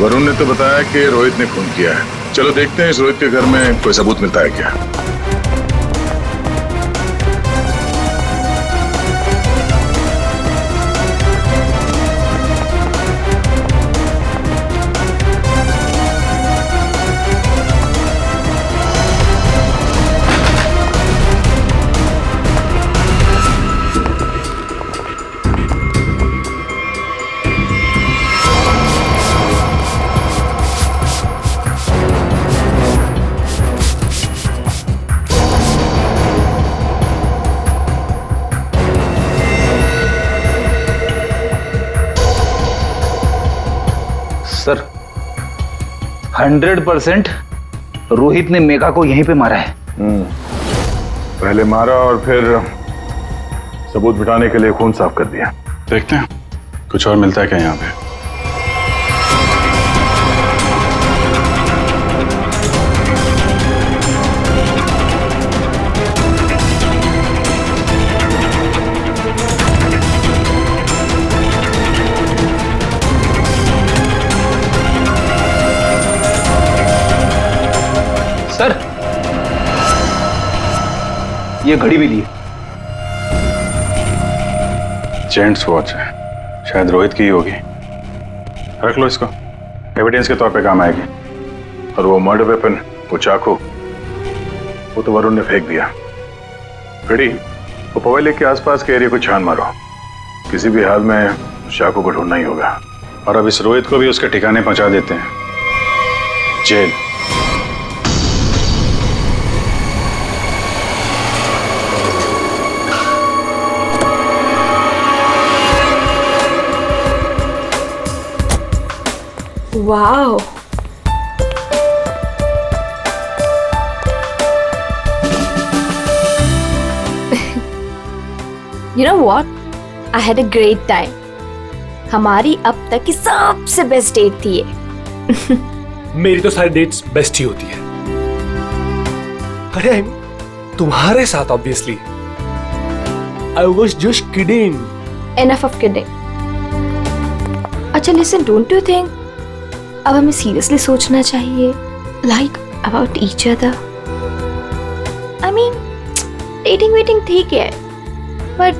वरुण ने तो बताया कि रोहित ने खून किया है। चलो देखते हैं इस रोहित के घर में कोई सबूत मिलता है क्या। सर 100% रोहित ने मेघा को यहीं पे मारा है। पहले मारा और फिर सबूत मिटाने के लिए खून साफ कर दिया। देखते हैं कुछ और मिलता है क्या यहाँ पे। सर ये घड़ी भी ली है। जेंट्स वॉच है, शायद रोहित की ही होगी। रख लो इसको, एविडेंस के तौर पे काम आएगी। और वो मर्डर वेपन, वो चाकू, वो तो वरुण ने फेंक दिया। घड़ी, वो पवेली लेक के आसपास के एरिया को छान मारो। किसी भी हाल में चाकू को ढूंढना ही होगा। और अब इस रोहित को भी उसके ठिकाने पहुंचा देते हैं, jail. Wow. You know what? I had a great time. हमारी अब तक की सबसे बेस्ट डेट थी ये। मेरी तो सारी डेट्स बेस्ट ही होती है। अरे तुम्हारे साथ obviously. I was just kidding. Enough of kidding. अच्छा listen, don't you think अब हमें सीरियसली सोचना चाहिए, like about each other. I mean, dating waiting ठीक है, but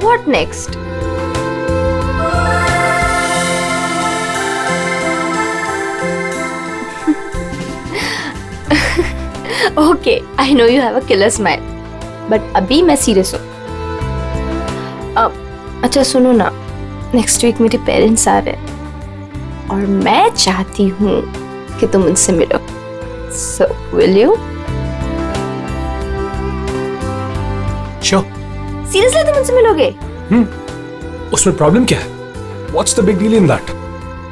what next? Okay, I know you have a killer smile, but अभी मैं serious हूँ। अच्छा सुनो ना, नेक्स्ट वीक मेरे पेरेंट्स आ रहे हैं और मैं चाहती हूँ कि तुम उनसे मिलो। So, will you? Sure. Seriously तुम उनसे मिलोगे? उसमें प्रॉब्लम क्या है? What's the big deal in that?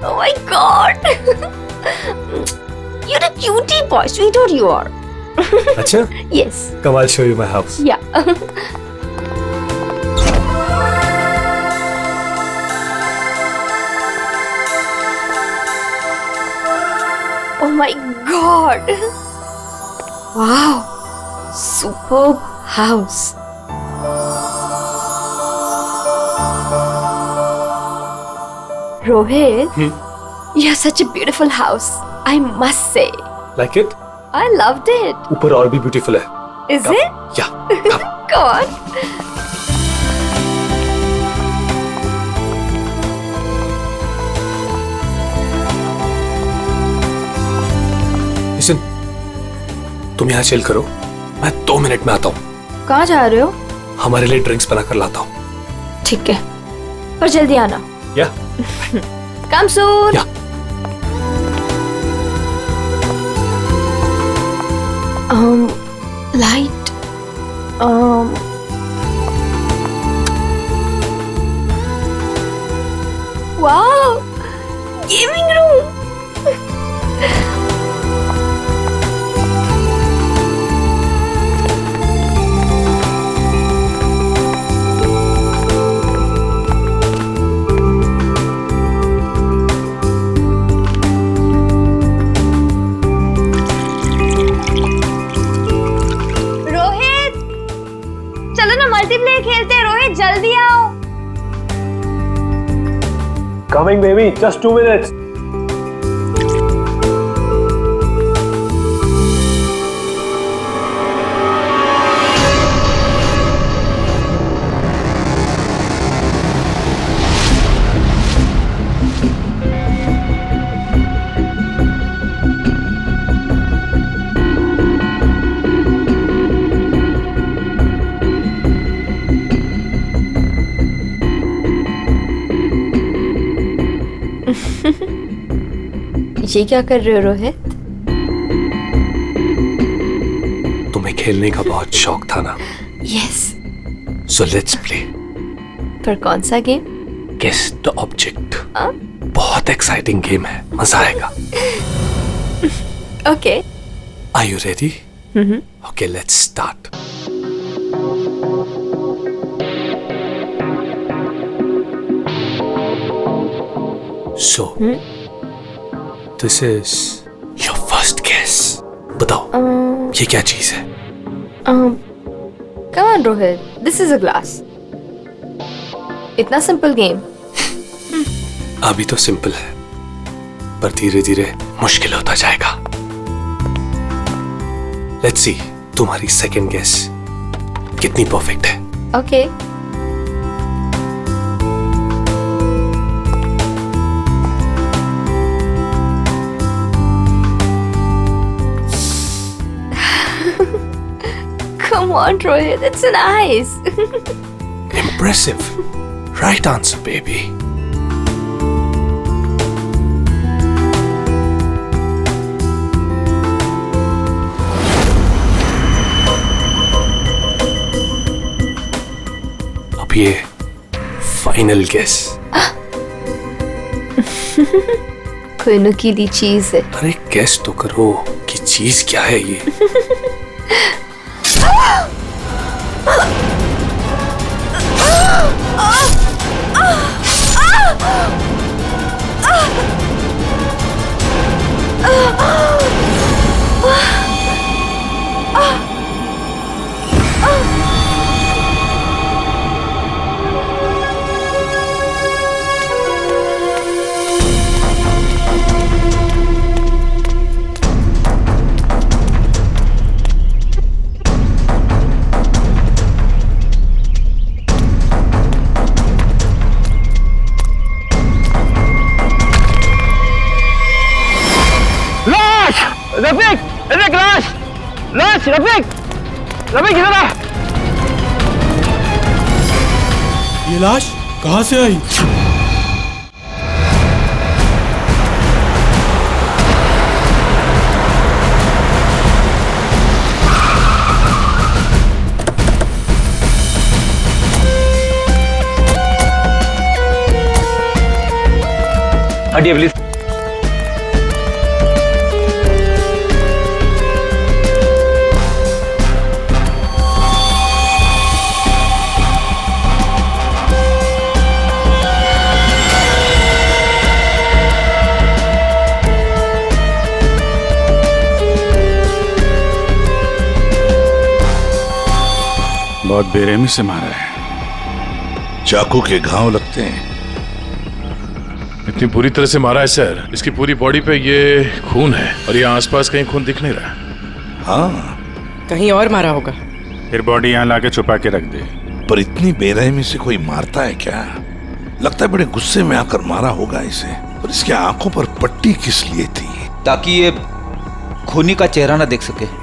Oh my God! You're a cutie boy, sweetheart you are. अच्छा? Yes. Come, I'll show you my house. Yeah. Oh my God! Wow! Superb house. Rohit, you have such a beautiful house. I must say. Like it? I loved it. ऊपर और भी beautiful है। Is it? Yeah. Come. Go on. Listen, तुम यहाँ chill करो, मैं 2 minute में आता हूँ। कहाँ जा रहे हो? हमारे लिए ड्रिंक्स बना कर लाता हूँ। ठीक है, पर जल्दी आना। या? Come soon. या। Light. Wow, gaming room. coming, baby. Just 2 minutes. ये क्या कर रहे हो रोहित? तुम्हें खेलने का बहुत शौक था ना? यस। So let's play. पर कौन सा गेम? Guess the object. बहुत एक्साइटिंग गेम है, मजा आएगा। Okay. Are you ready? Okay, let's start. So, this is your first guess. बताओ, ये क्या चीज है? Come on Rohit, this is a glass. इतना सिंपल गेम। अभी तो सिंपल है, पर धीरे धीरे मुश्किल होता जाएगा। Let's see, तुम्हारी सेकंड गेस कितनी परफेक्ट है। Okay. Come on, Rohit, it's an ice. Impressive. Right answer, baby. अब ये फाइनल गेस। कोई नुकीली चीज है। अरे गेस तो करो कि चीज क्या है ये। रफीक, रफीक लाश, लाश, रफीक, रफीक इधर आ। ये लाश कहाँ से आई? हटिए प्लीज। बहुत बेरहमी से मारा है। चाकू के घाव लगते हैं। इतनी बुरी तरह से मारा है सर, इसकी पूरी बॉडी पे ये खून है और ये आसपास कहीं खून दिख नहीं रहा। हाँ, कहीं और मारा होगा। फिर बॉडी यहाँ लाके छुपा के रख दे। पर इतनी बेरहमी से कोई मारता है क्या? लगता है बड़े गुस्से में आकर मारा होगा इसे। और इसकी आंखों पर पट्टी किस लिए थी? ताकि ये खूनी का चेहरा ना देख सके।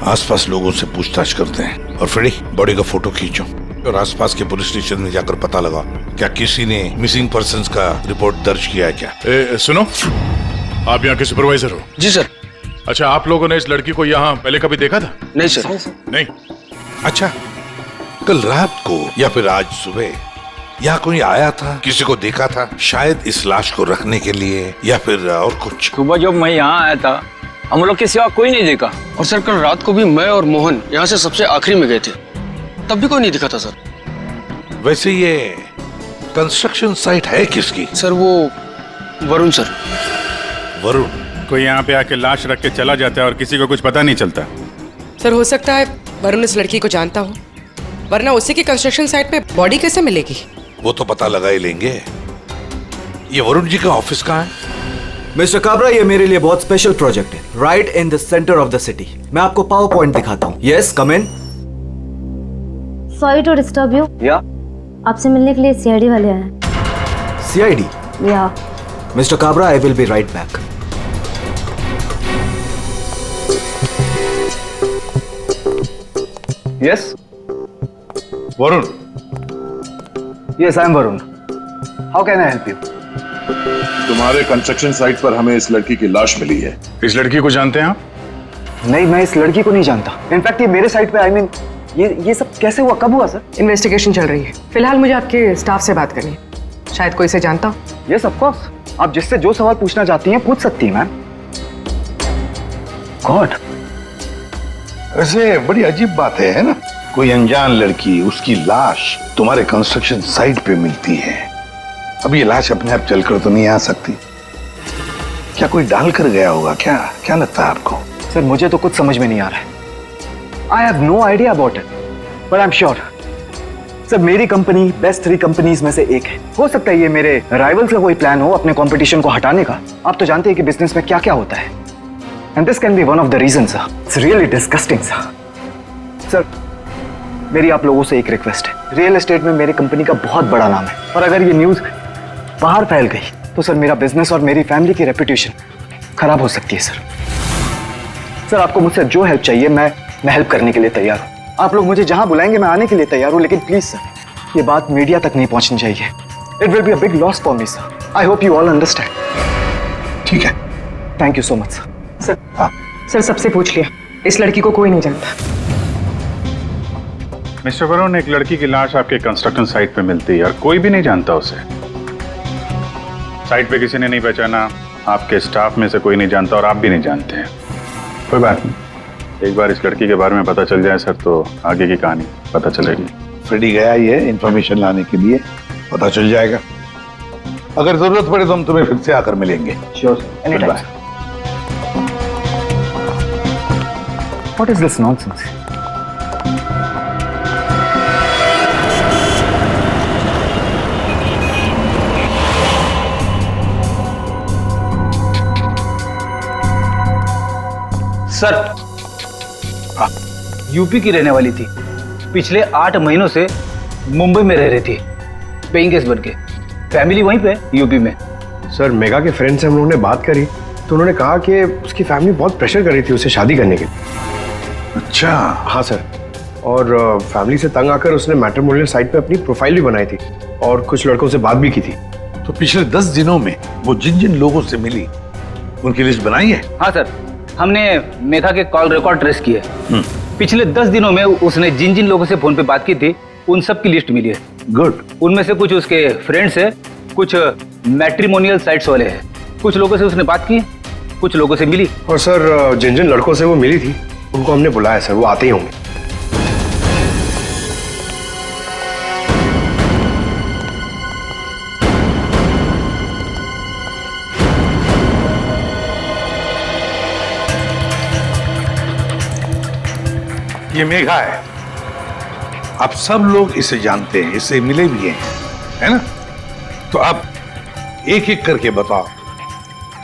आसपास लोगों से पूछताछ करते हैं। और फ्रेडी, बॉडी का फोटो खींचो और आसपास के पुलिस स्टेशन में जाकर पता लगा क्या किसी ने मिसिंग पर्संस का रिपोर्ट दर्ज किया है क्या? सुनो, आप यहाँ के सुपरवाइजर हो? जी सर। अच्छा, आप लोगों ने इस लड़की को यहाँ पहले कभी देखा था? नहीं सर। नहीं। अच्छा, कल रात को या फिर आज सुबह यहाँ कोई आया था? किसी को देखा था? शायद इस लाश को रखने के लिए या फिर और कुछ? सुबह जब मैं यहाँ आया था हम लोग के सिवा कोई नहीं देखा। और सर कल रात को भी मैं और मोहन यहाँ से सबसे आखिरी में गए थे, तब भी कोई नहीं दिखा था सर। वैसे ये कंस्ट्रक्शन साइट है किसकी? सर वो वरुण सर। वरुण? कोई यहाँ पे आके लाश रख के चला जाता है और किसी को कुछ पता नहीं चलता। सर हो सकता है वरुण इस लड़की को जानता हो, वरना उसी की कंस्ट्रक्शन साइट पे बॉडी कैसे मिलेगी? वो तो पता लगा ही लेंगे। ये वरुण जी का ऑफिस कहाँ है? मिस्टर काबरा, ये मेरे लिए बहुत स्पेशल प्रोजेक्ट है, right in the centre of the city. मैं आपको पावर पॉइंट दिखाता हूँ। Yes, come in. Sorry to disturb you. या आपसे मिलने के लिए सीआईडी वाले आए हैं। सीआईडी? या mister Kabra, I will be right back. Yes Varun, yes, I am Varun. How can I help you? तुम्हारे कंस्ट्रक्शन साइट पर हमें इस लड़की की लाश मिली है। इस लड़की को जानते हैं आप? नहीं, मैं इस लड़की को नहीं जानता। इनफैक्ट ये मेरे साइड पे, आई मीन ये सब कैसे हुआ, कब हुआ सर? इन्वेस्टिगेशन चल रही है। फिलहाल मुझे आपके स्टाफ से बात करनी है। शायद कोई से जानता हो। यस ऑफ कोर्स, आप जिससे जो सवाल पूछना चाहती हैं पूछ सकती हैं मैम। गॉड, वैसे बड़ी अजीब बात है ना? कोई अनजान लड़की, उसकी लाश तुम्हारे कंस्ट्रक्शन साइट पे मिलती है। अब ये लाश अपने आप चलकर तो नहीं आ सकती। क्या कोई डाल कर गया होगा? क्या क्या लगता है आपको? सर मुझे तो कुछ समझ में नहीं आ रहा है। I have no idea about it, but I am sure sir मेरी कंपनी बेस्ट 3 कंपनीज में से एक है। हो सकता है ये मेरे राइवल्स का कोई प्लान हो अपने कंपटीशन को हटाने का। आप तो जानते हैं कि बिजनेस में क्या क्या होता है, and this can be one of the reason sir. It's really disgusting sir. मेरी आप लोगों से एक रिक्वेस्ट है, रियल एस्टेट में मेरी कंपनी का बहुत बड़ा नाम है, और अगर ये न्यूज बाहर फैल गई तो सर मेरा बिजनेस और मेरी फैमिली की रेपुटेशन खराब हो सकती है सर। आपको मुझसे जो हेल्प चाहिए मैं हेल्प करने के लिए तैयार हूँ। आप लोग मुझे जहां बुलाएंगे मैं आने के लिए तैयार हूँ, लेकिन प्लीज सर ये बात मीडिया तक नहीं पहुंचनी चाहिए। It will be a big loss for me sir. I hope you all understand. ठीक है, thank you so much sir. Sir सबसे पूछ लिया, इस लड़की को कोई नहीं जानता। मिस्टर वरुण, एक लड़की की लाश आपके कंस्ट्रक्शन साइट पे मिलती है और कोई भी नहीं जानता उसे। साइट पे किसी ने नहीं पहचाना, आपके स्टाफ में से कोई नहीं जानता और आप भी नहीं जानते हैं। कोई बात नहीं, एक बार इस लड़की के बारे में पता चल जाए सर तो आगे की कहानी पता चलेगी। फ्रेडी गया ही है इंफॉर्मेशन लाने के लिए, पता चल जाएगा। अगर जरूरत पड़े तो हम तुम्हें फिर से आकर मिलेंगे। Sure sir, any time. What is this nonsense? Sir UP की रहने वाली थी, पिछले 8 महीनों से मुंबई में रह रही थी पेइंग गेस्ट बन के। फैमिली वहीं पे यूपी में। सर मेघा के फ्रेंड से हम लोगों ने बात करी तो उन्होंने कहा कि उसकी फैमिली बहुत प्रेशर कर रही थी उसे शादी करने के लिए। अच्छा। हाँ सर, और फैमिली से तंग आकर उसने मैट्रिमोनियल साइट पे अपनी प्रोफाइल भी बनाई थी और कुछ लड़कों से बात भी की थी। तो पिछले 10 दिनों में वो जिन जिन लोगों से मिली उनकी लिस्ट बनाई है? हाँ सर, हमने मेघा के कॉल रिकॉर्ड ट्रेस किए। पिछले 10 दिनों में उसने जिन जिन लोगों से फोन पे बात की थी उन सब की लिस्ट मिली है। गुड। उनमें से कुछ उसके फ्रेंड्स है, कुछ मैट्रिमोनियल साइट्स वाले हैं। कुछ लोगों से उसने बात की, कुछ लोगों से मिली। और सर जिन जिन लड़कों से वो मिली थी उनको हमने बुलाया सर, वो आते ही होंगे। ये मेघा है, आप सब लोग इसे जानते हैं, इससे मिले भी हैं, है ना? तो अब एक एक करके बताओ,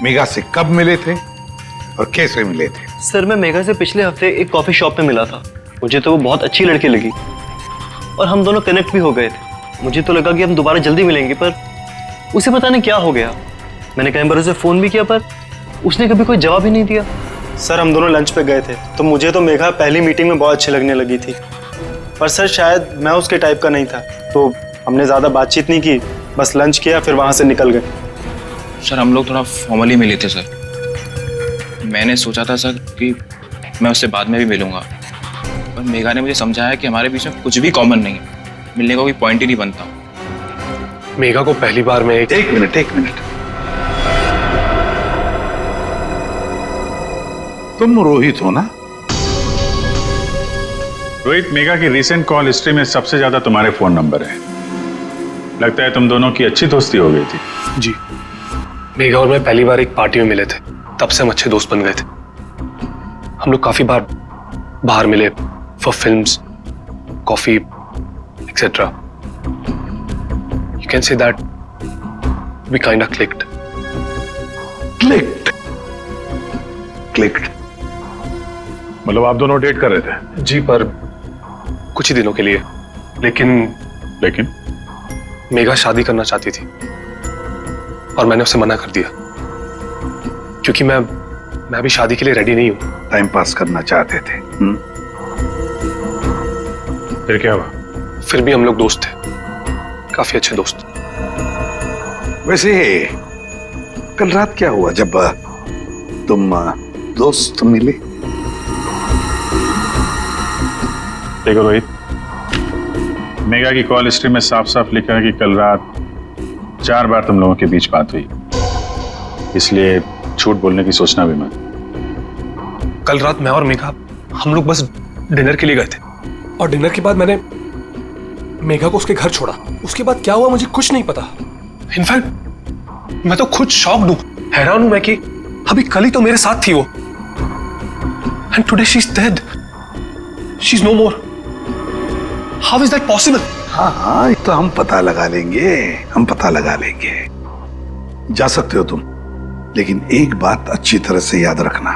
मेघा से कब मिले थे और कैसे मिले थे? सर मैं मेघा से पिछले हफ्ते एक कॉफी शॉप पे मिला था। मुझे तो वो बहुत अच्छी लड़की लगी और हम दोनों कनेक्ट भी हो गए थे। मुझे तो लगा कि हम दोबारा जल्दी मिलेंगे, पर उसे पता नहीं क्या हो गया। मैंने कई बार उसे फोन भी किया पर उसने कभी कोई जवाब ही नहीं दिया। सर हम दोनों लंच पे गए थे तो मुझे तो मेघा पहली मीटिंग में बहुत अच्छी लगने लगी थी, पर सर शायद मैं उसके टाइप का नहीं था, तो हमने ज़्यादा बातचीत नहीं की, बस लंच किया फिर वहाँ से निकल गए। सर हम लोग थोड़ा फॉर्मली मिले थे सर। मैंने सोचा था सर कि मैं उससे बाद में भी मिलूंगा, पर मेघा ने मुझे समझाया कि हमारे बीच में कुछ भी कॉमन नहीं है, मिलने का कोई पॉइंट ही नहीं बनता। मेघा को पहली बार में एक मिनट, तुम रोहित हो ना? रोहित, मेघा की रिसेंट कॉल हिस्ट्री में सबसे ज्यादा तुम्हारे फोन नंबर है। लगता है तुम दोनों की अच्छी दोस्ती हो गई थी। जी, मेघा और मैं पहली बार एक पार्टी में मिले थे, तब से हम अच्छे दोस्त बन गए थे। हम लोग काफी बार बाहर मिले for films, coffee etcetera. You can say that we kind of clicked. Clicked मतलब आप दोनों डेट कर रहे थे? जी, पर कुछ ही दिनों के लिए। लेकिन मेघा शादी करना चाहती थी और मैंने उसे मना कर दिया क्योंकि मैं अभी शादी के लिए रेडी नहीं हूं। टाइम पास करना चाहते थे। फिर क्या हुआ? फिर भी हम लोग दोस्त थे, काफी अच्छे दोस्त। वैसे कल रात क्या हुआ जब तुम दोस्त मिले? देखो रोहित, मेगा की कॉल हिस्ट्री में साफ साफ लिखा है कि कल रात 4 बार तुम लोगों के बीच बात हुई, इसलिए झूठ बोलने की सोचना भी मत। कल रात मैं और मेघा हम लोग बस डिनर के लिए गए थे और डिनर के बाद मैंने मेघा को उसके घर छोड़ा। उसके बाद क्या हुआ मुझे कुछ नहीं पता। इनफैक्ट मैं तो खुद शॉक्ड हूं, हैरान हूं मैं कि अभी कल ही तो मेरे साथ थी वो, and today she is dead, she is no more. How is that possible? हाँ, ये तो हम पता लगा लेंगे। जा सकते हो तुम, लेकिन एक बात अच्छी तरह से याद रखना,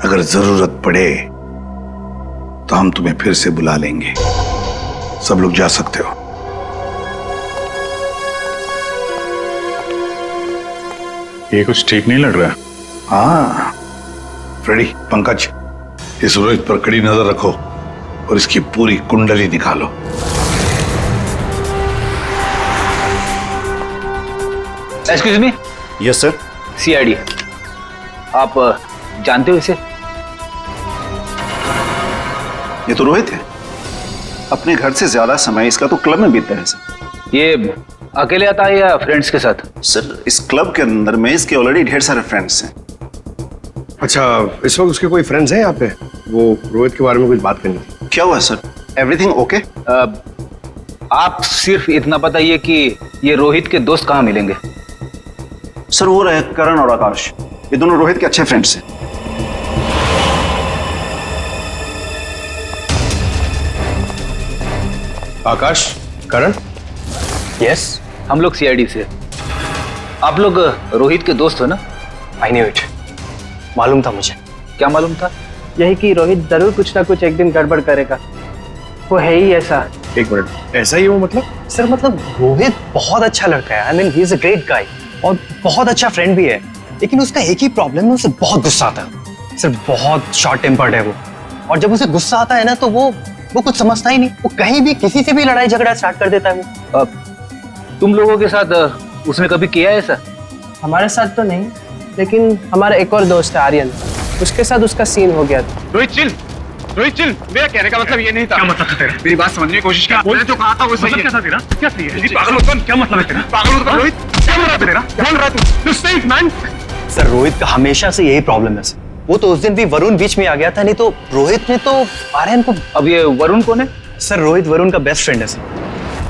अगर जरूरत पड़े तो हम तुम्हें फिर से बुला लेंगे। सब लोग जा सकते हो। ये कुछ ठीक नहीं लग रहा। हाँ फ्रेडी, पंकज, इस रोहित पर कड़ी नजर रखो और इसकी पूरी कुंडली निकालो। Excuse me. Yes sir. CID, आप जानते हो इसे? ये तो रोहित है, अपने घर से ज्यादा समय इसका तो क्लब में बीतता है सर। ये अकेले आता है या फ्रेंड्स के साथ? सर इस क्लब के अंदर में इसके ऑलरेडी ढेर सारे फ्रेंड्स हैं। अच्छा, इस वक्त उसके कोई फ्रेंड्स हैं यहाँ पे? वो रोहित के बारे में कुछ बात करनी थी। क्या हुआ सर? Everything okay? आप सिर्फ इतना बताइए कि ये रोहित के दोस्त कहाँ मिलेंगे? सर वो रहे करण और आकाश, ये दोनों रोहित के अच्छे फ्रेंड्स हैं। आकाश, करण? यस, हम लोग सीआईडी से। आप लोग रोहित के दोस्त हो ना? आई न्यू इट, मालूम था मुझे। क्या मालूम था? यही कि रोहित जरूर कुछ ना कुछ एक दिन गड़बड़ करेगा, वो है ही ऐसा। एक मिनट, ऐसा ही वो मतलब? सर मतलब रोहित बहुत अच्छा लड़का है, I mean he is a great guy और बहुत अच्छा फ्रेंड भी है, लेकिन उसका एक ही प्रॉब्लम है, उसे बहुत गुस्सा आता है। सर बहुत शॉर्ट टेम्पर्ड है वो, और जब उसे गुस्सा आता है ना तो वो कुछ समझता ही नहीं, वो कहीं भी किसी से भी लड़ाई झगड़ा स्टार्ट कर देता है वो। तुम लोगों के साथ उसने कभी किया है ऐसा? हमारे साथ तो नहीं, लेकिन हमारा एक और दोस्त है आर्यन, उसके साथ उसका सीन हो गया था। रोहित चिल, मेरा कहने का मतलब ये नहीं था। क्या मतलब था तेरा? मेरी बात समझने की कोशिश कर। मैंने जो कहा था वो सही है। क्या था तेरा? क्या सही है? पागल मत बन। क्या मतलब है तेरा? पागल मत बन रोहित। क्या बोल रहा है तेरा? क्या बोल रहा है तू? Stay man. सर रोहित का हमेशा से यही प्रॉब्लम है सर। वो तो उस दिन भी वरुण बीच में आ गया था, नहीं तो रोहित ने तो आर्यन को। अब ये वरुण कौन है? सर रोहित वरुण का बेस्ट फ्रेंड है सर।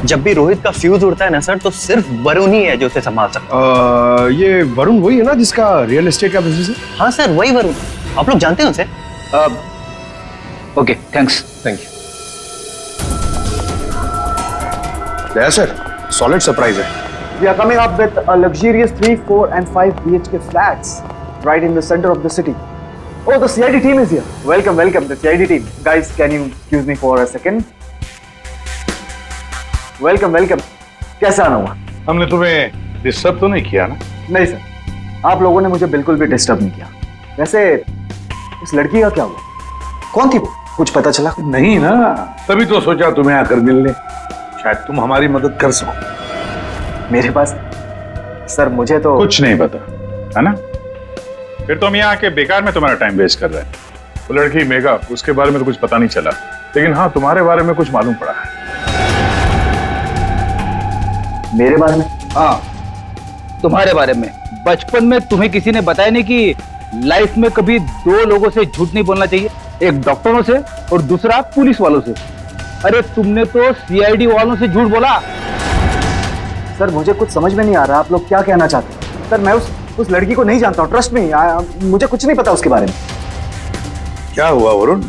जब भी रोहित का फ्यूज उड़ता है ना सर, तो सिर्फ वरुण ही है जो उसे संभाल सकता है। ये वरुण वही है ना जिसका रियल एस्टेट का बिजनेस है? हाँ सर वही वरुण, आप लोग जानते हैं उसे? Okay thanks. Thank you. Yes sir, solid surprise है। We are coming up with a luxurious 3, 4 and 5 BHK flats right in the center of the city. Oh, the CID team is here. Welcome, the CID team. Guys, can you excuse me for a second? Welcome. कैसा आना हुआ? हमने तुम्हें disturb तो नहीं किया ना? नहीं सर, आप लोगों ने मुझे बिल्कुल भी डिस्टर्ब नहीं किया। वैसे इस लड़की का क्या हुआ? कौन थी वो? कुछ पता चला? नहीं ना, तभी तो सोचा तुम्हें आकर मिलने, शायद तुम हमारी मदद कर सको। मेरे पास सर मुझे तो कुछ नहीं पता है ना? फिर तो हम यहाँ आके बेकार में तुम्हारा टाइम वेस्ट कर रहे हैं। वो लड़की मेघा, उसके बारे में तो कुछ पता नहीं चला, लेकिन हाँ तुम्हारे बारे में कुछ मालूम पड़ा है। मेरे बारे में? हाँ तुम्हारे बारे में। बचपन में तुम्हें किसी ने बताया नहीं कि लाइफ में कभी 2 लोगों से झूठ नहीं बोलना चाहिए, एक डॉक्टरों से और दूसरा पुलिस वालों से। अरे तुमने तो सीआईडी वालों से झूठ बोला। सर मुझे कुछ समझ में नहीं आ रहा आप लोग क्या कहना चाहते हैं। सर मैं उस लड़की को नहीं जानता हूँ, ट्रस्ट में मुझे कुछ नहीं पता उसके बारे में। क्या हुआ वरुण,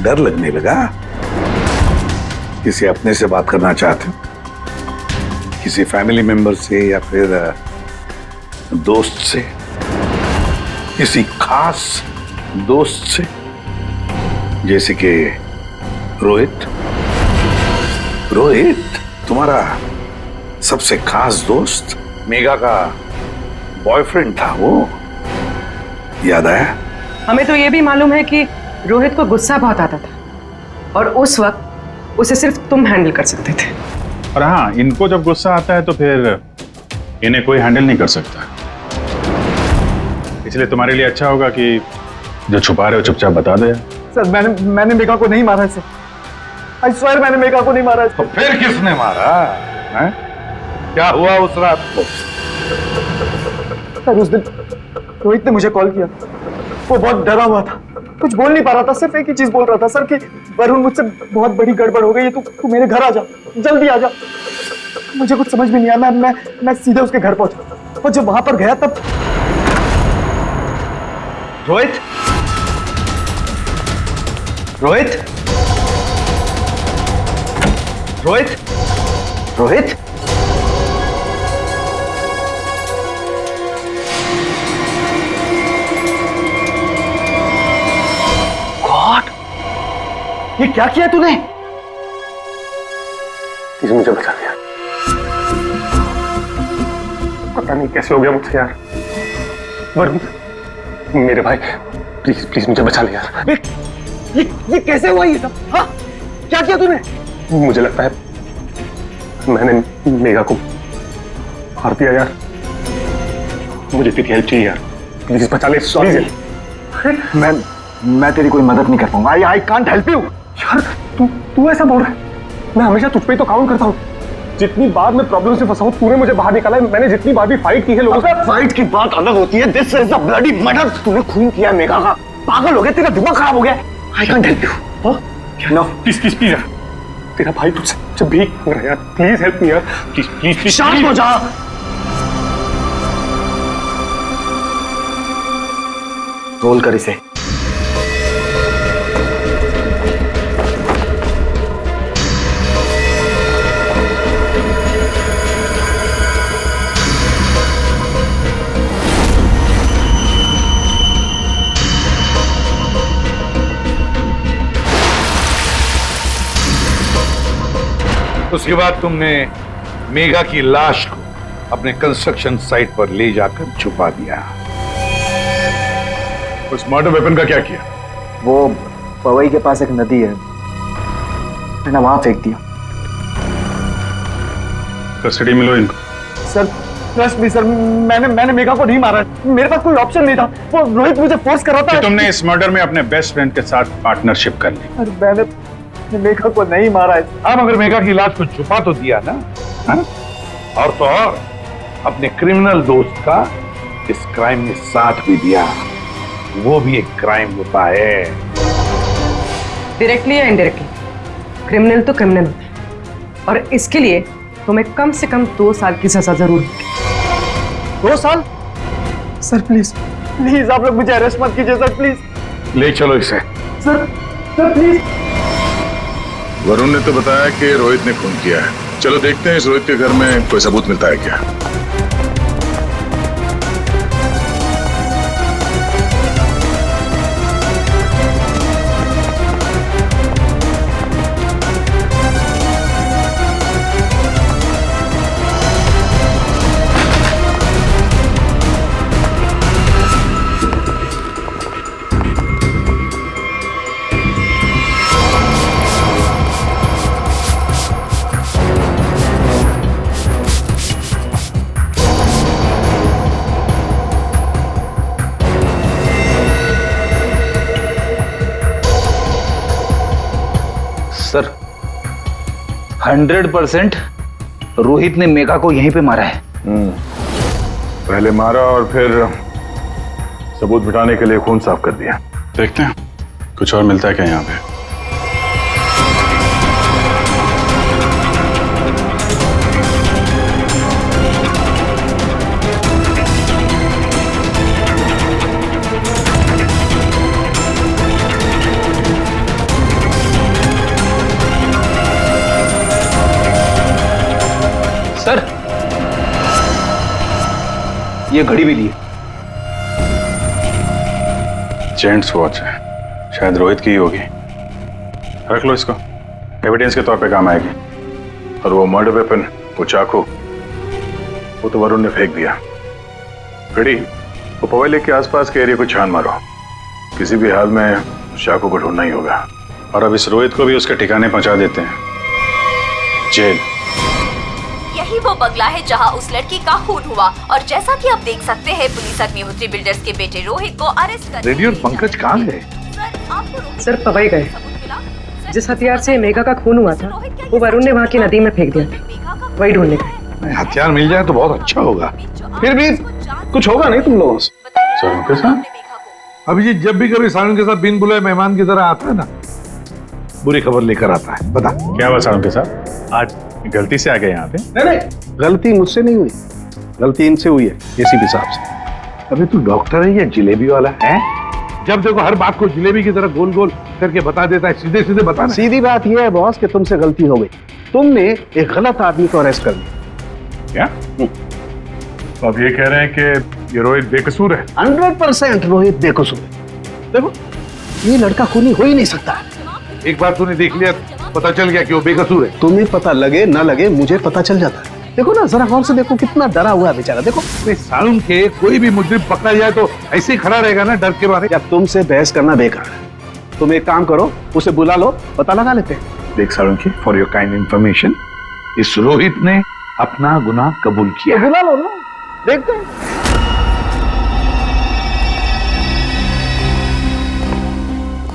डर लगने लगा? किसी अपने से बात करना चाहते हो? किसी फैमिली मेंबर से या फिर दोस्त से, किसी खास दोस्त से, जैसे कि रोहित? रोहित तुम्हारा सबसे खास दोस्त, मेघा का बॉयफ्रेंड था वो, याद आया? हमें तो ये भी मालूम है कि रोहित को गुस्सा बहुत आता था और उस वक्त उसे सिर्फ तुम हैंडल कर सकते थे। और हाँ, इनको जब गुस्सा आता है तो फिर इन्हें कोई हैंडल नहीं कर सकता। इसलिए तुम्हारे लिए अच्छा होगा कि जो छुपा रहे हो चुपचाप बता दो यार। सर मैंने मेघा को नहीं मारा है सर। आई स्वेयर मैंने मेघा को नहीं मारा है। तो फिर किसने मारा है? क्या हुआ उस रात को? सर उस दिन रोहित ने मुझे कॉल किया, वो बहुत डरा हुआ था, कुछ बोल नहीं पा रहा था, सिर्फ एक ही चीज बोल रहा था, सर कि वरुण मुझसे बहुत बड़ी गड़बड़ हो गई है, तू मेरे घर आ जा, जल्दी आ जा। मुझे कुछ समझ में नहीं आया, मैं सीधे उसके घर पहुंचा और जब वहां पर गया तब रोहित, रोहित, रोहित, रोहित, गॉड, ये क्या किया तूने? प्लीज मुझे बचा दिया। पता नहीं कैसे हो गया मुझसे यार। वरुण, मेरे भाई, प्लीज प्लीज मुझे बचा ले यार। ये कैसे हुआ ये सब? हाँ, क्या किया तूने? मुझे लगता है मैंने मेघा को मार दिया यार। मुझे तेरी हेल्प चाहिए यार, प्लीज बचा ले। सॉरी। मैं तेरी कोई मदद नहीं कर पाऊंगा। I can't help you. यार तू ऐसा बोल रहा है? मैं हमेशा तुझ पे ही तो काउंट करता हूँ। जितनी बार मैं प्रॉब्लम से फंसा हूँ तूने मुझे बाहर निकाला है। मैंने जितनी बार भी फाइट की है लोगों से। फाइट की बात अलग होती है। This is a bloody murder. तूने खून किया मेघा का। पागल हो गया, तेरा दिमाग खराब हो गया। I can't help you. No please please please यार, तेरा भाई तुझसे भीख मांग रहा है यार, प्लीज हेल्प मी यार, प्लीज प्लीज प्लीज। शांत हो जा। रोल कर इसे। उसके बाद तुमने मेघा की लाश को अपने कंस्ट्रक्शन साइट पर ले जाकर छुपा दिया। उस मर्डर वेपन का क्या किया? वो पवई के पास एक नदी है, मैंने वहां फेंक दिया। कस्टडी में लो इनको। सर ट्रस्ट मी सर, मैंने मेघा को नहीं मारा। मेरे पास कोई ऑप्शन नहीं था। वो रोहित मुझे फोर्स कर रहा था। तुमने इस मर्डर में अपने बेस्ट फ्रेंड के साथ पार्टनरशिप कर ली। अरे मैंने मेघा को नहीं मारा है। अब अगर मेघा की लाश को छुपा तो दिया ना, हा? और तो और अपने क्रिमिनल दोस्त का इस क्राइम में साथ भी दिया। वो भी एक क्राइम होता है। डायरेक्टली या इनडायरेक्टली क्रिमिनल तो क्रिमिनल होता है और इसके लिए तुम्हें कम से कम 2 साल की सजा जरूर होगी। 2 साल? सर प्लीज प्लीज आप लोग मुझे अरेस्ट मत कीजिए सर, प्लीज। ले चलो इसे। Sir please. वरुण ने तो बताया कि रोहित ने खून किया है। चलो देखते हैं इस रोहित के घर में कोई सबूत मिलता है क्या। सर 100% रोहित ने मेघा को यहीं पे मारा है। पहले मारा और फिर सबूत मिटाने के लिए खून साफ कर दिया। देखते हैं कुछ और मिलता है क्या यहाँ पे। सर ये घड़ी भी ली है। जेंट्स वॉच है, शायद रोहित की ही होगी। रख लो इसको, एविडेंस के तौर पे काम आएगी। और वो मर्डर वेपन, वो चाकू, वो तो वरुण ने फेंक दिया। फ्रेडी, वो पवेली के आसपास के एरिया को छान मारो। किसी भी हाल में चाकू को ढूंढना ही होगा। और अब इस रोहित को भी उसके ठिकाने पहुंचा देते हैं, जेल। यही वो बंगला है जहां उस लड़की का खून हुआ और जैसा कि आप देख सकते हैं पुलिस अग्निहोत्री बिल्डर्स के बेटे रोहित को अरेस्ट कर। रेडी और पंकज कहाँ गए? सर पवई गए। जिस हथियार से मेघा का खून हुआ था वो वरुण ने वहाँ की नदी में फेंक दिया था, वही ढूंढने गए। हथियार मिल जाए तो बहुत अच्छा होगा। फिर भी कुछ होगा नहीं तुम लोगों से? सर के साथ अभिजीत जब भी कभी सारुण के साथ बिन बुलाए मेहमान की तरह आता है ना, बुरी खबर लेकर आता है। बता क्या हुआ सारुण के साथ? आज गलती से आ गए यहाँ पे? नहीं, गलती मुझसे नहीं हुई, गलती इनसे हुई है, एसीपी साहब से। अभी तू डॉक्टर है या जिलेबी वाला है? जब देखो हर बात को जिलेबी की तरह गोल गोल करके बता देता है, सीधे सीधे बता। सीधी बात यह है बॉस कि तुमसे गलती हो गई, तुमने एक गलत आदमी को अरेस्ट कर लिया। क्या? तो अब ये कह रहे हैं कि ये रोहित बेकसूर है? 100% रोहित बेकसूर है। देखो ये लड़का खूनी हो ही नहीं सकता। एक बार तूने देख लिया, पता चल गया कि वो बेकसूर है। तुम्हें पता लगे ना लगे, मुझे पता चल जाता है। देखो ना जरा गौर से देखो, कितना डरा हुआ है बेचारा। देखो सारुण के कोई भी मुजरिम पकड़ा जाए तो ऐसे ही खड़ा रहेगा ना डर के मारे। या तुमसे बहस करना बेकार है। तुम एक काम करो, उसे बुला लो, पता लगा लेते हैं। देख सारुण की, फॉर योर काइंड इंफॉर्मेशन, इस रोहित ने अपना गुनाह कबूल किया। बुला लो ना, देखते हैं।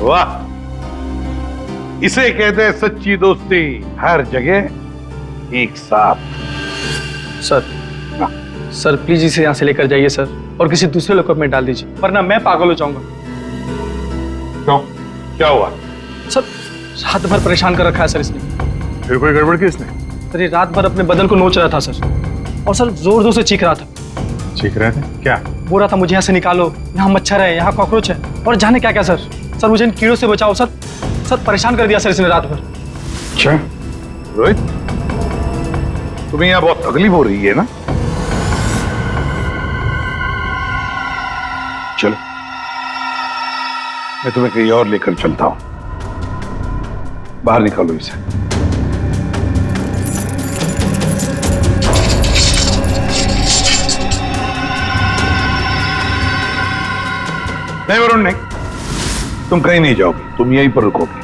वाह, इसे कहते हैं सच्ची दोस्ती। हर जगह एक साथ। सर प्लीज इसे यहाँ से लेकर जाइए सर, और किसी दूसरे लॉकअप में डाल दीजिए, वरना मैं पागल हो जाऊंगा। क्यों, क्या हुआ? सर रात भर परेशान कर रखा है सर इसने। फिर कोई गड़बड़ की इसने? सर ये रात भर अपने बदन को नोच रहा था सर, और सर जोर जोर से चीख रहा था। चीख रहे थे? क्या बोल रहा था मुझे यहाँ से निकालो, यहाँ मच्छर है, यहाँ कॉकरोच है, और जाने क्या क्या सर। सर मुझे इन कीड़ों से बचाओ सर। सर परेशान कर दिया सर इसने रात भर। अच्छा रोहित, तुम्हें यहाँ बहुत तकलीफ हो रही है ना? चलो मैं तुम्हें कहीं और लेकर चलता हूं। बाहर निकालो इसे। नहीं वरुण नहीं, तुम कहीं नहीं जाओगे, तुम यहीं पर रुकोगे।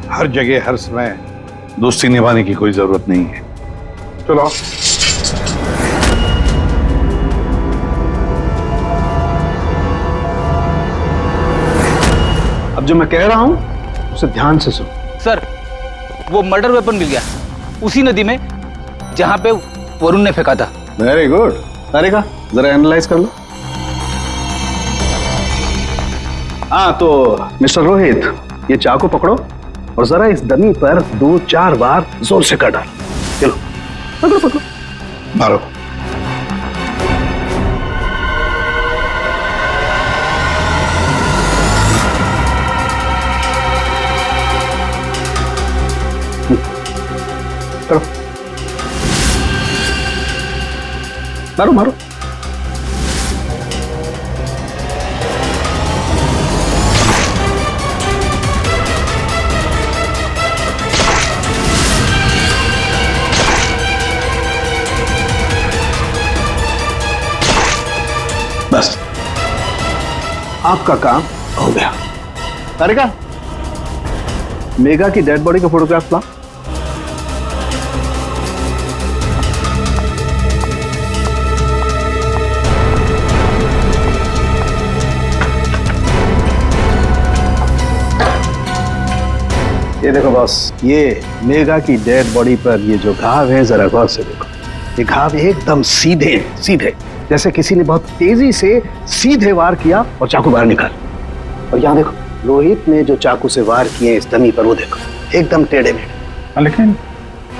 हर जगह हर समय दोस्ती निभाने की कोई जरूरत नहीं है। चलो अब जो मैं कह रहा हूं उसे ध्यान से सुनो। सर वो मर्डर वेपन मिल गया उसी नदी में जहां पे वरुण ने फेंका था। Very good. तारिका जरा एनालाइज कर लो। हाँ तो मिस्टर रोहित, ये चाकू पकड़ो और जरा इस डमी पर 2-4 बार जोर से कर डालो। चलो पकड़ो पकड़ो, मारो। करो, मारो मारो। बस आपका काम हो गया। तारिका, मेघा की डेड बॉडी का फोटोग्राफ ला। ये देखो बॉस, ये मेघा की डेड बॉडी पर ये जो घाव है जरा गौर से देखो। ये घाव एकदम सीधे सीधे, जैसे किसी ने बहुत तेजी से सीधे वार किया और चाकू बाहर निकाल। और यहाँ देखो, रोहित ने जो चाकू से वार किए इस डमी पर, वो देखो एकदम टेढ़े मेढ़े। लेकिन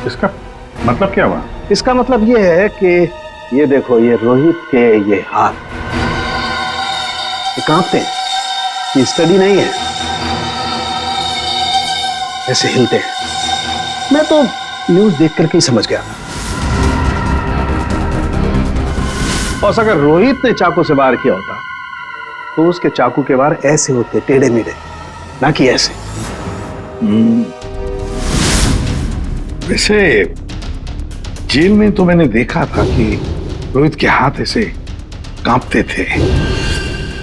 इसका मतलब क्या हुआ? इसका मतलब ये है कि ये देखो, ये रोहित के ये हाथ ये कांपते हैं, ये स्टडी नहीं है, ऐसे हिलते हैं। मैं तो न्यूज देख करके ही समझ गया। बॉस अगर रोहित ने चाकू से वार किया होता तो उसके चाकू के वार ऐसे होते, टेढ़े मेढ़े, ना कि ऐसे। वैसे जेल में तो मैंने देखा था कि रोहित के हाथ ऐसे कांपते थे।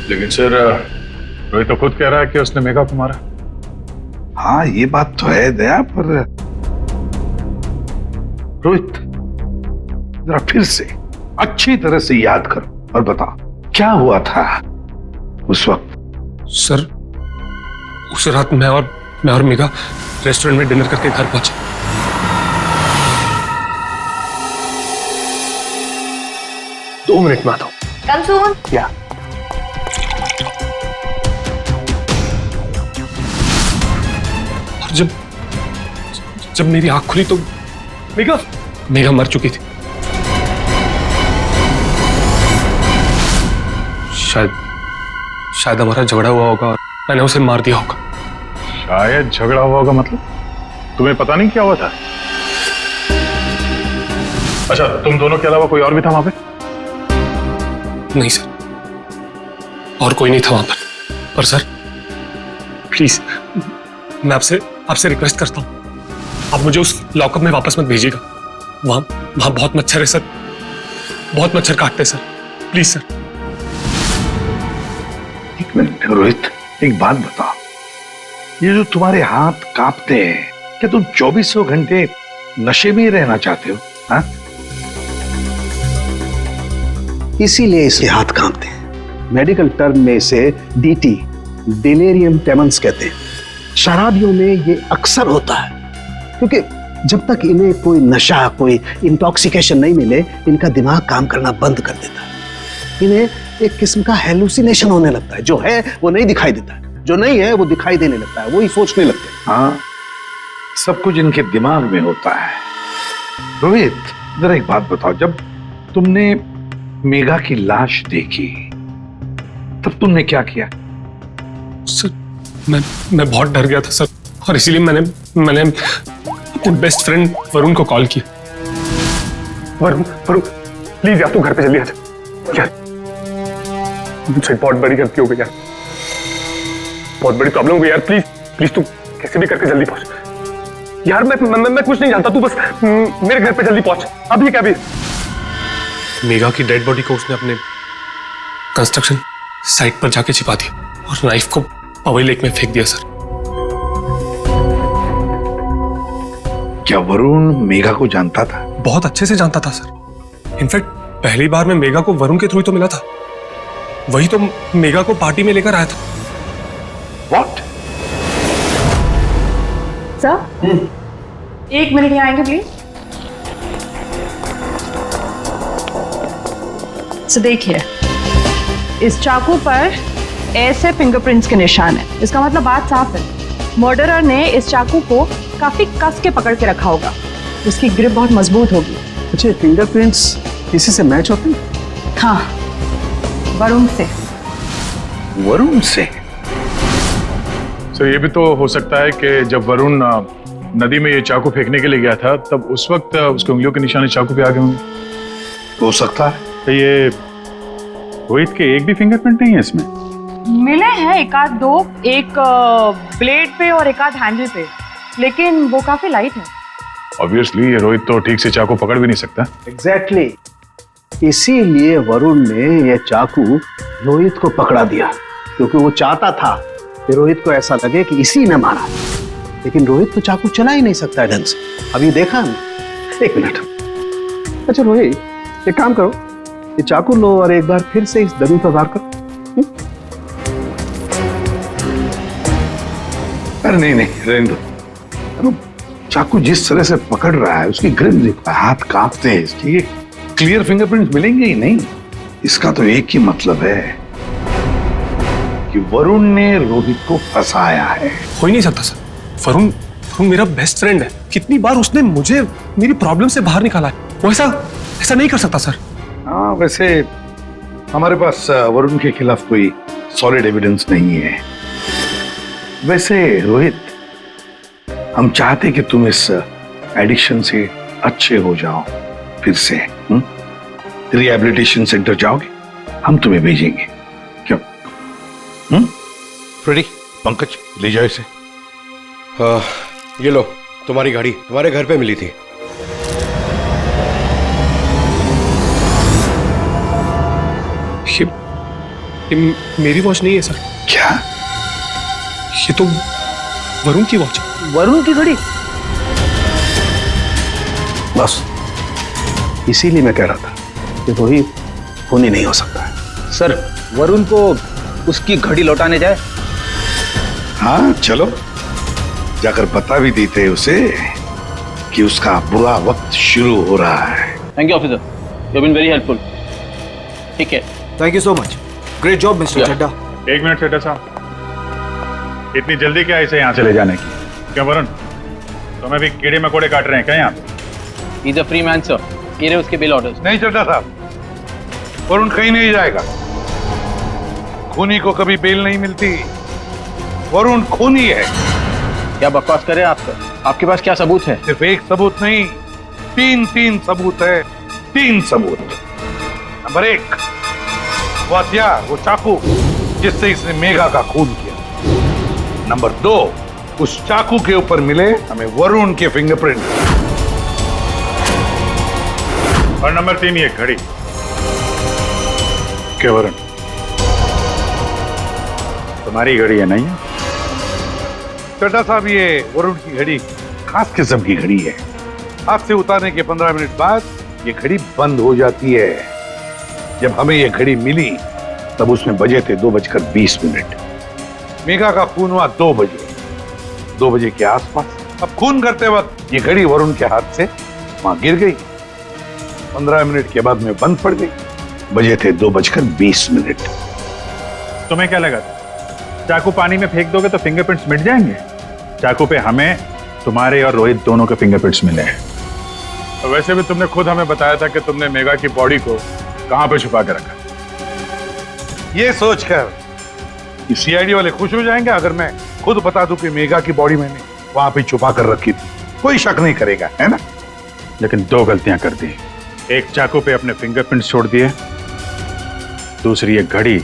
लेकिन सर रोहित तो खुद कह रहा है कि उसने मेघा को मारा। हाँ ये बात तो है दया, पर रोहित जरा फिर से अच्छी तरह से याद करो और बता क्या हुआ था उस वक्त। सर उस रात मैं और मेघा रेस्टोरेंट में डिनर करके घर पहुंचे। दो मिनट में आता हूं। कम सून। क्या? और जब मेरी आंख खुली तो मेघा मर चुकी थी। शायद हमारा झगड़ा हुआ होगा और मैंने उसे मार दिया होगा। शायद झगड़ा हुआ होगा मतलब? तुम्हें पता नहीं क्या हुआ था? अच्छा, तुम दोनों के अलावा कोई और भी था वहां पे? नहीं सर, और कोई नहीं था वहां पर सर प्लीज मैं आपसे रिक्वेस्ट करता हूं, आप मुझे उस लॉकअप में वापस मत भेजिएगा। वहां बहुत मच्छर है सर, बहुत मच्छर काटते हैं सर, प्लीज सर। एक मिनट रोहित, एक बात बता, ये जो तुम्हारे हाथ कांपते हैं, क्या तुम 2400 घंटे नशे में ही रहना चाहते हो? हाँ? इसीलिए इसके हाथ कांपते हैं। मेडिकल टर्म में इसे डीटी, डिलेरियम ट्रेमेंस कहते हैं। शराबियों में ये अक्सर होता है, क्योंकि जब तक इन्हें कोई नशा, कोई इंटॉक्सिकेशन नहीं मिले, इनका दिमाग काम करना बंद कर देता है। इन्हें एक किस्म का हेलुसिनेशन होने लगता है। जो है वो नहीं दिखाई देता है, जो नहीं है वो दिखाई देने लगता है, वो ही सोचने लगते हैं। हाँ, सब कुछ इनके दिमाग में होता है। रोहित जरा एक बात बताओ, जब तुमने मेघा की लाश देखी तब तुमने क्या किया? सर मैं बहुत डर गया था सर, और इसीलिए मैंने अपने बेस्ट फ्रेंड वरुण को कॉल किया। वरुण प्लीज यार तू घर पे जल्दी आ जा यार, मुझसे बहुत बड़ी गलती हो गई यार, बहुत बड़ी प्रॉब्लम हो गई यार, प्लीज तू कैसे भी करके जल्दी पहुंच यार। मैं कुछ नहीं जानता, तू बस मेरे घर पे जल्दी पहुंच अभी क्या भी। मेघा की डेड बॉडी को उसने अपने कंस्ट्रक्शन साइट पर जाके छिपा दिया और नाइफ को पवई लेक में फेंक दिया सर। क्या वरुण मेघा को जानता था? बहुत अच्छे से जानता था सर। इनफैक्ट पहली बार मैं मेघा को वरुण के थ्रू तो मिला था, वही तो मेघा को पार्टी में लेकर आया था। What? सर 1 मिनट यहाँ आएंगे प्लीज। तो देखिए, इस चाकू पर ऐसे फिंगरप्रिंट्स के निशान है। इसका मतलब बात साफ है, मर्डरर ने इस चाकू को काफी कस के पकड़ के रखा होगा, इसकी ग्रिप बहुत मजबूत होगी। अच्छा, फिंगरप्रिंट्स किसी से मैच होते हैं? हाँ, वरुण से। वरुण से? सर ये भी तो हो सकता है कि जब वरुण नदी में ये चाकू फेंकने के लिए गया था, तब उस वक्त उसके उंगलियों के निशान चाकू पे आ गए होंगे। हो सकता है। तो ये रोहित के एक भी फिंगरप्रिंट नहीं है इसमें? मिले हैं एक आध दो, एक ब्लेड पे और एक आध हैंडल पे, लेकिन वो काफी लाइट है। ऑब्वियसली ये रोहित तो ठीक से चाकू पकड़ भी नहीं सकता। एग्जैक्टली, इसीलिए वरुण ने यह चाकू रोहित को पकड़ा दिया, क्योंकि वो चाहता था कि रोहित को ऐसा लगे कि इसी ने मारा। लेकिन रोहित तो चाकू चला ही नहीं सकता है ढंग से। अभी देखा हमने। 1 मिनट। अच्छा रोहित, एक काम करो, ये चाकू लो और एक बार फिर से इस डमी पर वार करो। अरे नहीं रहने दो। चाकू जिस तरह से पकड़ रहा है, उसकी ग्रिप देखो, हाथ कांपते हैं इसके, ये क्लियर फिंगरप्रिंट्स मिलेंगे ही नहीं। इसका तो एक ही मतलब है कि वरुण ने रोहित को फंसाया है। हो ही नहीं सकता सर, वरुण मेरा बेस्ट फ्रेंड है। कितनी बार उसने मुझे मेरी प्रॉब्लम से बाहर निकाला है, वो ऐसा नहीं कर सकता सर। हाँ, वैसे हमारे पास वरुण के खिलाफ कोई सॉलिड एविडेंस नहीं है। वैसे रोहित, हम चाहते कि तुम इस एडिक्शन से अच्छे हो जाओ फिर से। रिहैबिलिटेशन सेंटर जाओगे, हम तुम्हें भेजेंगे। क्यों? फ्रेडी, पंकज ले जाओ इसे। ये लो, तुम्हारी गाड़ी तुम्हारे घर पे मिली थी। ये मेरी वॉच नहीं है सर। क्या? ये तो वरुण की वॉच है। वरुण की घड़ी? बस इसीलिए मैं कह रहा था कि रोहित खून ही नहीं हो सकता है। सर, वरुण को उसकी घड़ी लौटाने जाए? हाँ चलो, जाकर बता भी देते उसे कि उसका बुरा वक्त शुरू हो रहा है। Thank you officer, you been very helpful. ठीक है, thank you so much. Great job mister Chadda. एक मिनट चड्डा साहब, इतनी जल्दी क्या इसे यहाँ से ले जाने की? क्यों वरुण, तुम्हें भी कीड़े मकोड़े काट रहे हैं क्या यहाँ पे? He's a free man, sir. ये रहे उसके बिल ऑर्डर्स। नहीं चड्डा साहब, वरुण कहीं नहीं जाएगा। खूनी को कभी बेल नहीं मिलती। वरुण खूनी है। क्या बकवास कर रहे हैं आप सर? आपके पास क्या सबूत है? सिर्फ एक सबूत नहीं, तीन सबूत है। 3 सबूत। नंबर 1, वो हथियार, वो चाकू जिससे इसने मेघा का खून किया। नंबर 2, उस चाकू के ऊपर मिले हमें वरुण के फिंगरप्रिंट। और नंबर 3, ये घड़ी। क्या वरुण, तुम्हारी घड़ी है नहीं है? चड्डा साहब, ये वरुण की घड़ी खास किस्म की घड़ी है। हाथ से उतारने के 15 मिनट बाद ये घड़ी बंद हो जाती है। जब हमें ये घड़ी मिली तब उसमें बजे थे 2:20। मेघा का खून हुआ 2 बजे के आसपास। अब खून करते वक्त ये घड़ी वरुण के हाथ से वहां गिर गई। 15 मिनट के बाद में बंद पड़ गई। बजे थे 2:20। तुम्हें क्या लगा चाकू पानी में फेंक दोगे तो फिंगरप्रिंट्स मिट जाएंगे? चाकू पे हमें, तुम्हारे और रोहित दोनों के फिंगरप्रिंट्स मिले हैं। और वैसे भी तुमने खुद हमें बताया था कि तुमने मेघा की बॉडी को कहां पे छुपा के रखा। ये सोचकर कि सीआईडी वाले खुश हो जाएंगे अगर मैं खुद बता दूं कि मेघा की बॉडी मैंने वहां पे छुपा कर रखी थी। कोई शक नहीं करेगा, है ना? लेकिन 2 गलतियां कर दी। एक, चाकू पे अपने फिंगरप्रिंट्स छोड़ दिए। दूसरी, एक घड़ी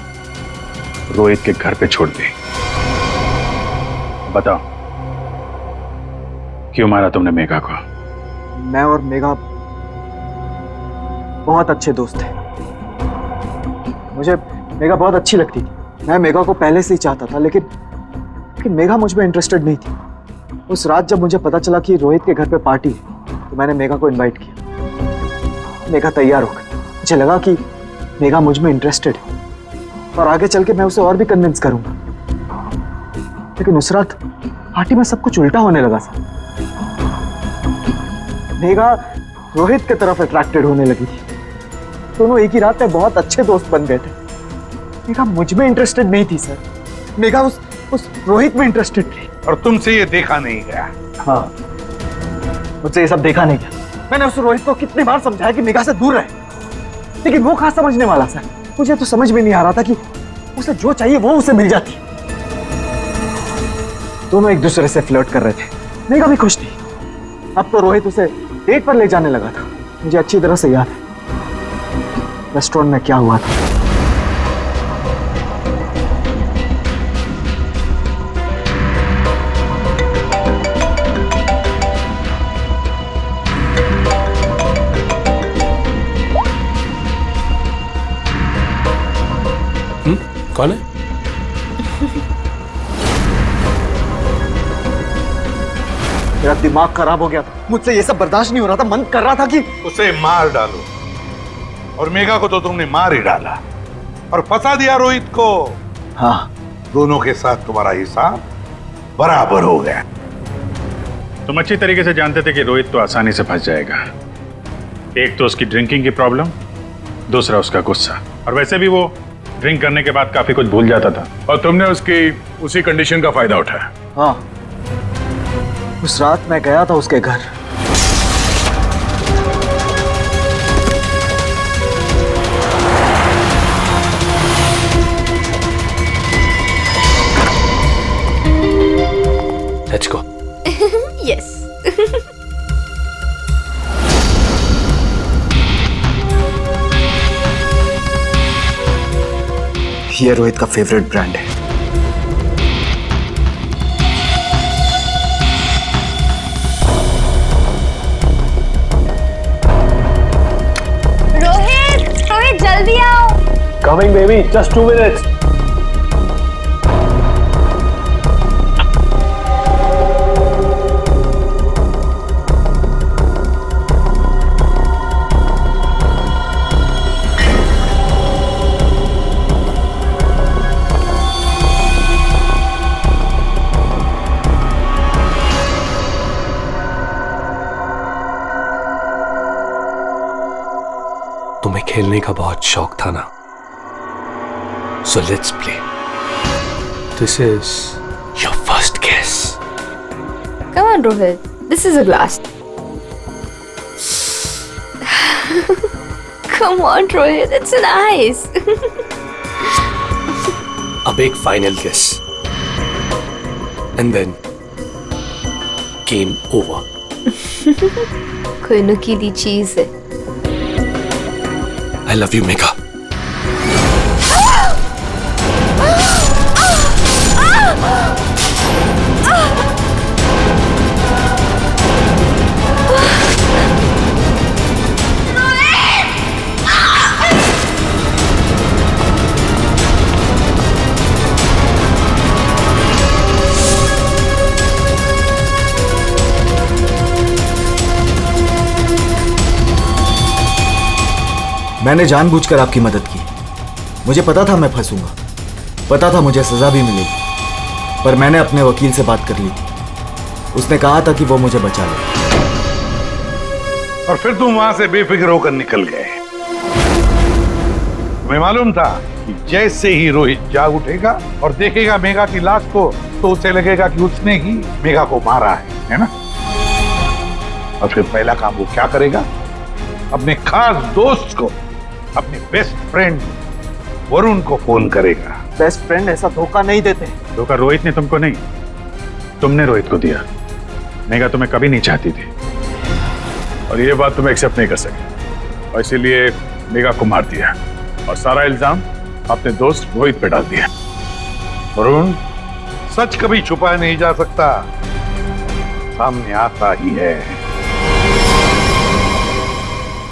रोहित के घर पे छोड़ दी। बताओ, क्यों मारा तुमने मेघा को? मैं और मेघा बहुत अच्छे दोस्त थे। मुझे मेघा बहुत अच्छी लगती थी। मैं मेघा को पहले से ही चाहता था, लेकिन मेघा मुझ में इंटरेस्टेड नहीं थी। उस रात जब मुझे पता चला कि रोहित के घर पे पार्टी है तो मैंने मेघा को इनवाइट किया। मेघा तैयार हो गई। मुझे लगा कि मेघा मुझ में इंटरेस्टेड है और आगे चल के मैं उसे और भी कन्विंस करूंगा। लेकिन उस रात पार्टी में सब कुछ उल्टा होने लगा सर। मेघा रोहित की तरफ अट्रैक्टेड होने लगी थी। दोनों एक ही रात में बहुत अच्छे दोस्त बन गए थे। मेघा मुझ में इंटरेस्टेड नहीं थी सर। मेघा उस रोहित में इंटरेस्टेड थी। और तुमसे ये देखा नहीं गया? हाँ, मुझसे ये सब देखा नहीं गया। मैंने उस रोहित को कितनी बार समझाया कि मेघा से दूर रहे, लेकिन वो कहाँ समझने वाला सर। मुझे तो समझ में नहीं आ रहा था कि उसे जो चाहिए वो उसे मिल जाती। दोनों एक दूसरे से फ्लर्ट कर रहे थे। मेघा भी खुश थी। अब तो रोहित उसे डेट पर ले जाने लगा था। मुझे अच्छी तरह से याद है रेस्टोरेंट में क्या हुआ था। कौन है? मेरा दिमाग खराब हो गया था। मुझसे ये सब बर्दाश्त नहीं हो रहा था। मन कर रहा था कि उसे मार डालो। और मेघा को तो तुमने मार ही डाला और फंसा दिया रोहित को। हाँ, दोनों के साथ तुम्हारा हिसाब बराबर हो गया। तुम अच्छी तरीके से जानते थे कि रोहित तो आसानी से फंस जाएगा। एक तो उसकी ड्रिंकिंग की प्रॉब्लम, दूसरा उसका गुस्सा। और वैसे भी वो ड्रिंक करने के बाद काफी कुछ भूल जाता था और तुमने उसकी उसी कंडीशन का फायदा उठाया। हाँ, उस रात मैं गया था उसके घर। Let's go. यस। ये रोहित का फेवरेट ब्रांड है। रोहित, रोहित जल्दी आओ। Coming baby, just 2 minutes। तुम्हें खेलने का बहुत शौक था ना, so let's play. This is your first kiss. Come on, Rohit. This is a glass. Come on, Rohit. It's nice. अब एक फाइनल किस and then game over. कोई नुकीली चीज है। I love you, Megha. मैंने जानबूझकर आपकी मदद की। मुझे पता था मैं फंसूंगा, पता था मुझे सजा भी मिलेगी, पर मैंने अपने वकील से बात कर ली थी। उसने कहा था कि वो मुझे बचा ले। और फिर तुम वहां से बेफिक्र होकर निकल गए। तुम्हें मालूम था कि जैसे ही रोहित जाग उठेगा और देखेगा मेघा की लाश को, तो उसे लगेगा कि उसने ही मेघा को मारा है ना? और फिर पहला काम वो क्या करेगा? अपने खास दोस्त को, अपने बेस्ट फ्रेंड वरुण को फोन करेगा। बेस्ट फ्रेंड ऐसा धोखा नहीं देते। धोखा रोहित ने तुमको नहीं, तुमने रोहित को दिया। मेघा तुम्हें कभी नहीं चाहती थी और ये बात तुम एक्सेप्ट नहीं कर सके, और इसीलिए मेघा को मार दिया और सारा इल्जाम अपने दोस्त रोहित पे डाल दिया। वरुण, सच कभी छुपाया नहीं जा सकता, सामने आता ही है।